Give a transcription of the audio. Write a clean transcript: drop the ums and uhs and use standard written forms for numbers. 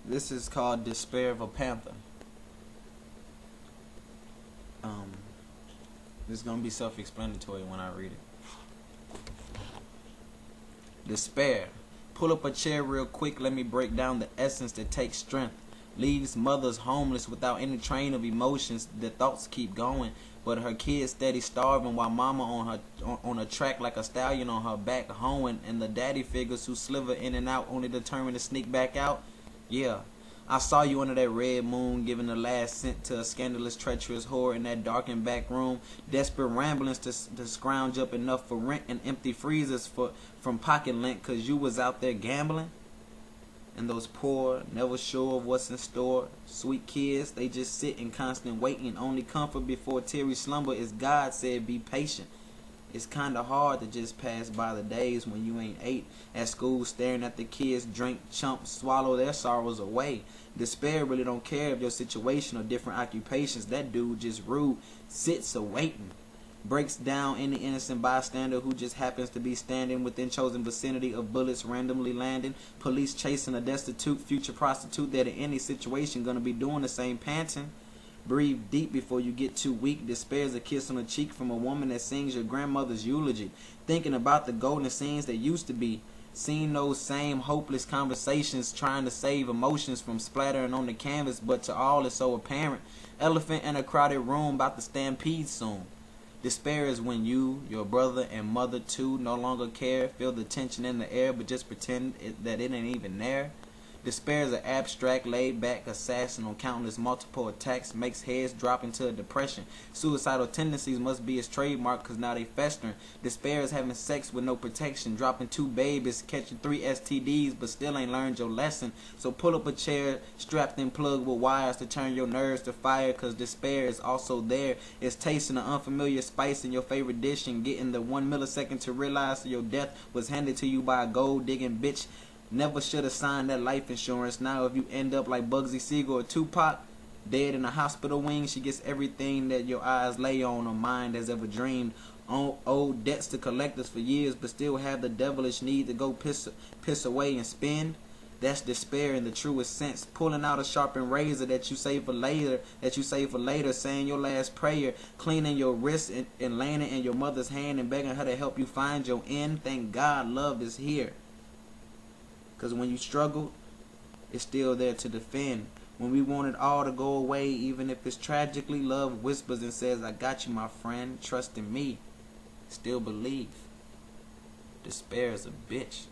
This is called Despair of a Panther. This is going to be self-explanatory when I read it. Despair. Pull up a chair real quick, let me break down the essence that takes strength. Leaves mothers homeless without any train of emotions. The thoughts keep going, but her kids steady starving while mama on a track like a stallion on her back hoeing, and the daddy figures who sliver in and out only determined to sneak back out. Yeah, I saw you under that red moon, giving the last cent to a scandalous, treacherous whore in that darkened back room. Desperate ramblings to scrounge up enough for rent and empty freezers from pocket lint, cause you was out there gambling. And those poor, never sure of what's in store, sweet kids, they just sit in constant waiting. Only comfort before teary slumber is God said be patient. It's kinda hard to just pass by the days when you ain't ate at school, staring at the kids drink, chump, swallow their sorrows away. Despair really don't care if your situation or different occupations. That dude just rude, sits awaiting. Breaks down any innocent bystander who just happens to be standing within chosen vicinity of bullets randomly landing. Police chasing a destitute future prostitute that in any situation gonna be doing the same panting. Breathe deep before you get too weak. Despair's a kiss on the cheek from a woman that sings your grandmother's eulogy. Thinking about the golden scenes that used to be. Seeing those same hopeless conversations, trying to save emotions from splattering on the canvas, but to all it's so apparent. Elephant in a crowded room about to stampede soon. Despair is when you, your brother, and mother too no longer care. Feel the tension in the air but just pretend that it ain't even there. Despair is an abstract, laid-back assassin on countless multiple attacks, makes heads drop into a depression. Suicidal tendencies must be his trademark because now they festering. Despair is having sex with no protection, dropping 2 babies, catching 3 STDs, but still ain't learned your lesson. So pull up a chair, strapped and plugged with wires to turn your nerves to fire, because despair is also there. It's tasting an unfamiliar spice in your favorite dish and getting the 1 millisecond to realize that your death was handed to you by a gold-digging bitch. Never should have signed that life insurance. Now if you end up like Bugsy Siegel or Tupac, dead in a hospital wing, she gets everything that your eyes lay on or mind has ever dreamed. Owed debts to collectors for years, but still have the devilish need to go piss away and spend. That's despair in the truest sense. Pulling out a sharpened razor that you save for later, saying your last prayer, cleaning your wrist and laying it in your mother's hand and begging her to help you find your end. Thank God love is here. Because when you struggle, it's still there to defend. When we want it all to go away, even if it's tragically, love whispers and says, I got you, my friend. Trust in me. Still believe. Despair is a bitch.